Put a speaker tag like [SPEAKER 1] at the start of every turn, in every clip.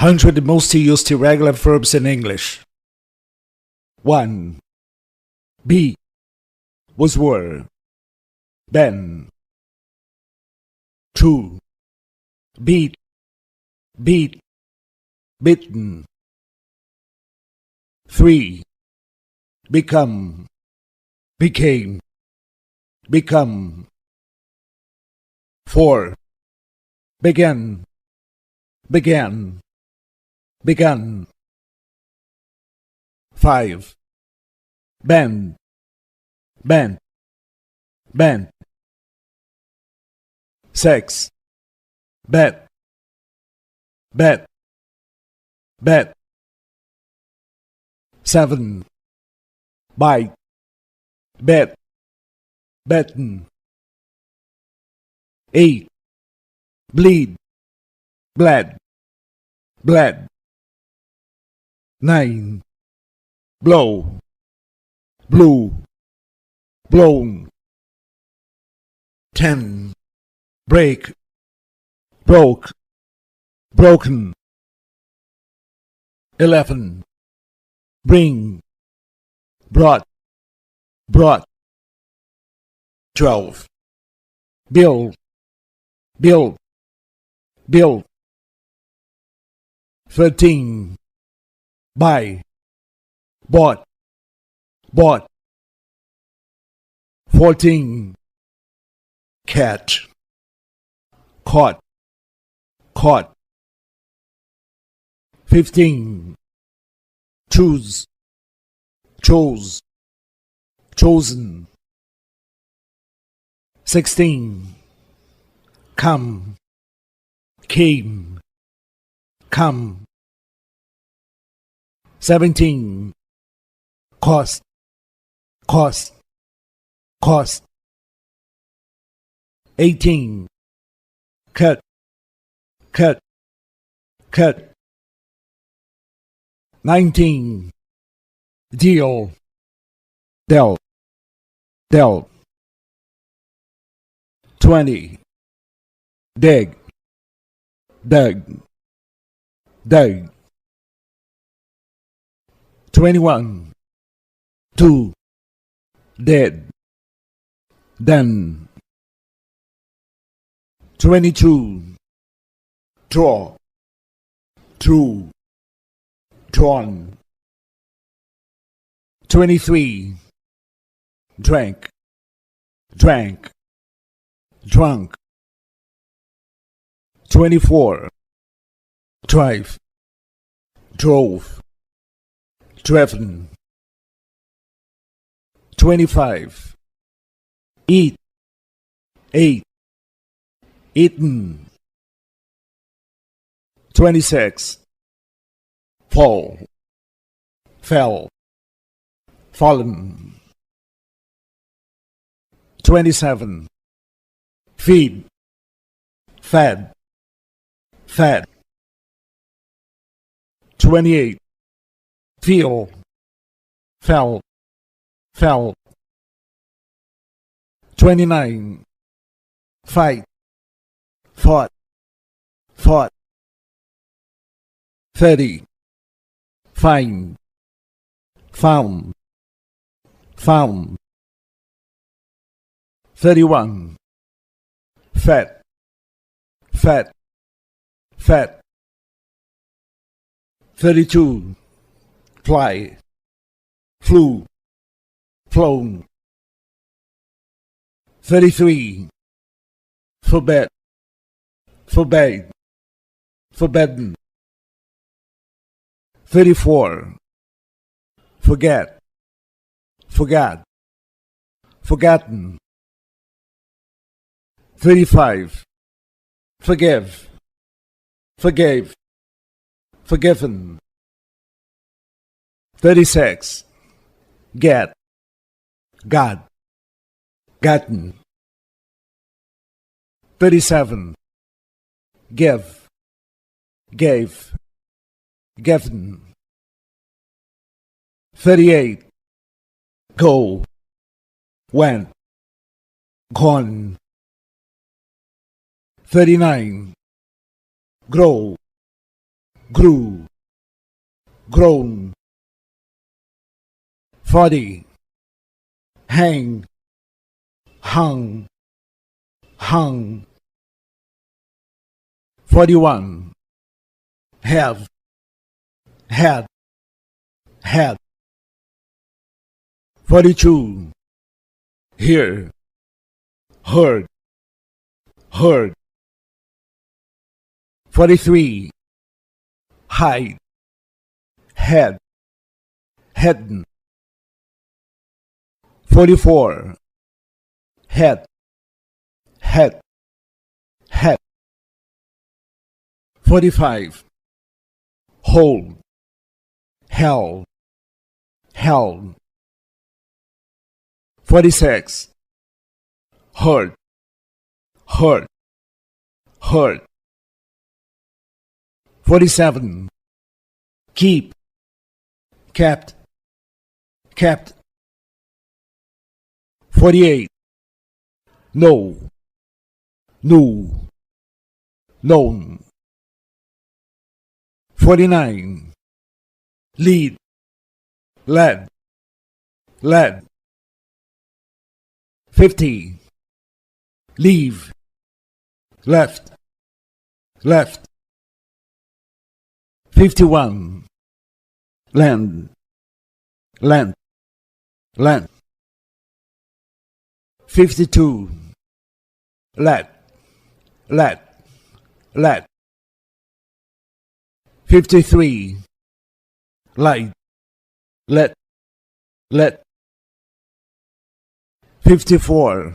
[SPEAKER 1] 100 most used irregular verbs in English. 1. Be was were. Been. 2. Beat, beat, beaten. 3. Become, became, become. 4. Begin, began, begun. 5. Bend, bent, bent. 6. Bet, bet, bet. 7. Bite, bet, betten. 8. Bleed, bled, bled. 9. Blow, blew, blown. 10. Break, broke, broken. 11. Bring, brought, brought. 12. Build, built, built. 13. Buy, bought, bought. 14. Catch, caught, caught. 15. Choose, chose, chosen. 16. Come, came, come. 17. Cost, cost, cost. 18. Cut, cut, cut. 19. Deal, dealt, dealt. 20. Dig, dug, dug. 21. Do, did, done. 22. Draw, drew, drawn. 23. Drank, drank, drunk. 24. Drive, drove, driven. 25. Eat, ate, eaten. 26. Fall, fell, fallen. 27. Feed, fed, fed. 28. Feel, fell, fell. 29. Fight, fought, fought. 30. Find, found, found. 31. Fed, fed, fed. 32. Fly, flew, flown. 33. Forbid, forbade, forbidden. 34. Forget, forgot, forgotten. 35. Forgive, forgave, forgiven. 36. Get, got, gotten. 37. Give, gave, given. 38. Go, went, gone. 39. Grow, grew, grown. 40, hang, hung, hung. 41, have, had, had. 42, hear, heard, heard. 43, hide, had, hadn't. 44, had, had, had. 45, hold, held, held. 46, heard, heard, heard. 47, keep, kept, kept. 48, know, knew, known. 49, lead, led, led. 50, leave, left, left. 51, lend, lent, lent. 52, let, let, let. 53, light, let, let. 54,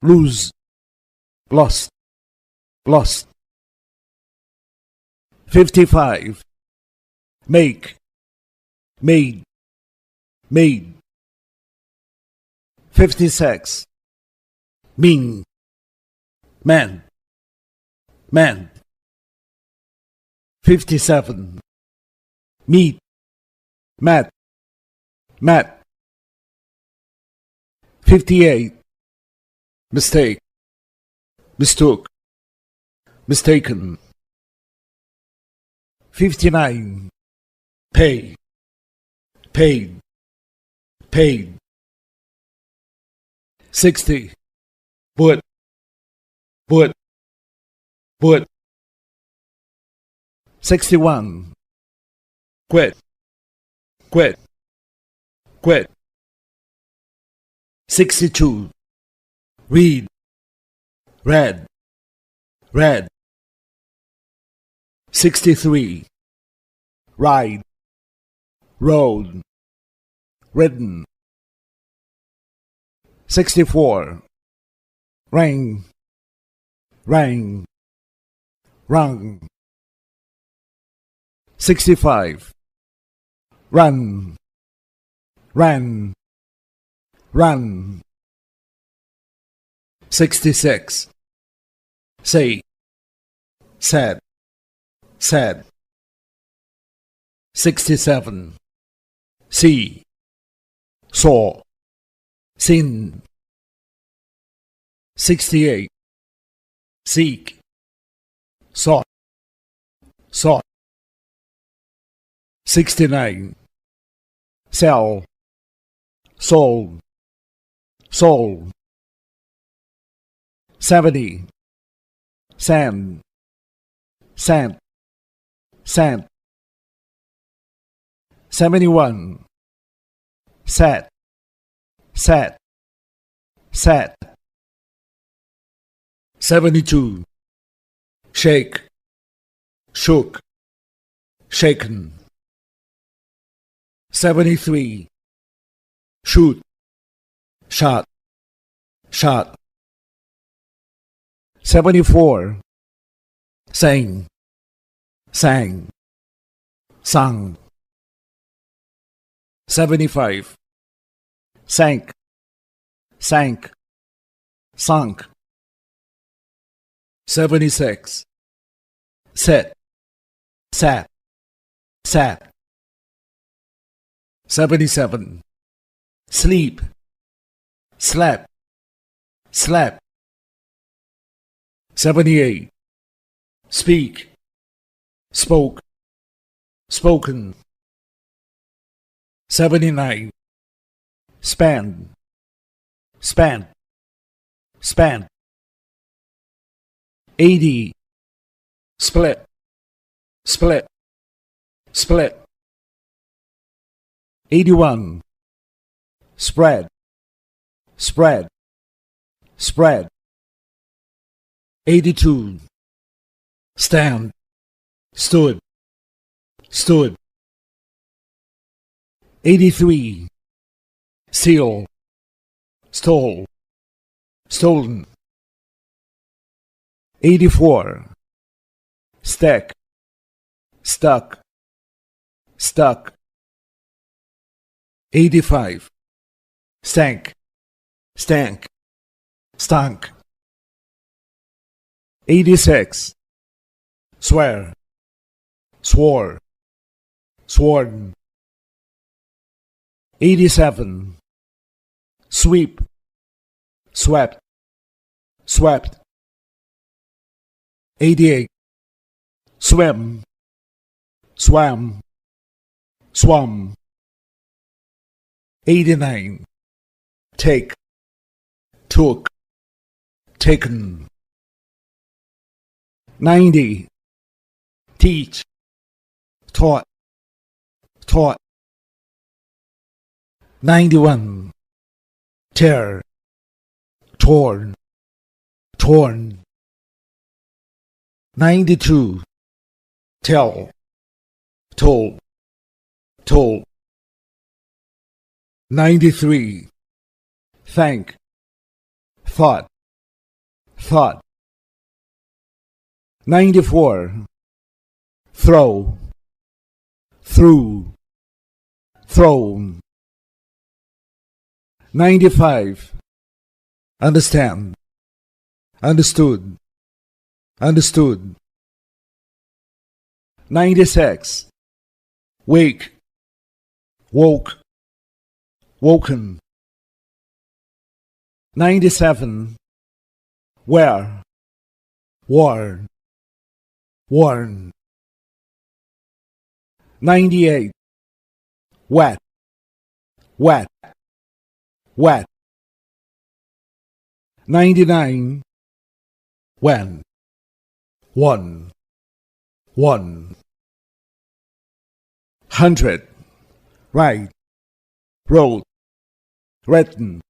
[SPEAKER 1] lose, lost, lost. 55, make, made, made. 56, mean, man, man. 57, meet, met, met. 58, mistake, mistook, mistaken. 59, pay, paid, paid. 60, would, would, would. 61, quit, quit, quit. 62, read, read, read. 63, ride, rode, ridden. 64, rang, rang, rung. 65, run, ran, run. 66, say, said, said. 67, see, saw, seen. 68, seek, sought, sought. 69, sell, sold, sold. 70, sand, sand, sand. 71, sat, sat, sat. 72, shake, shook, shaken. 73, shoot, shot, shot. 74, sang, sang, sung. 75, sank, sank, sunk. 76, sit, sat, sat. 77, sleep, slept, slept. 78, speak, spoke, spoken. 79. Spend, spent, spent. 80. Split, split, split. 81. Spread, spread, spread. 82. Stand, stood, stood. 83. Steal, stole, stolen. 84. Stack, stuck, stuck. 85. Stank, stank, stunk. 86. Swear, swore, sworn. 87. Sweep, swept, swept. 88. Swim, swam, swum. 89. Take, took, taken. 90. Teach, taught, taught. 91. Tear, torn, torn. 92. Tell, told, told. 93. Thank, thought, thought. 94. Throw, threw, thrown. 95. Understand, understood, understood. 96. Wake, woke, woken. 97. Wear, worn, worn. 98. Wet, wet, wet. 99. When, won, won. 100. Write, wrote, written.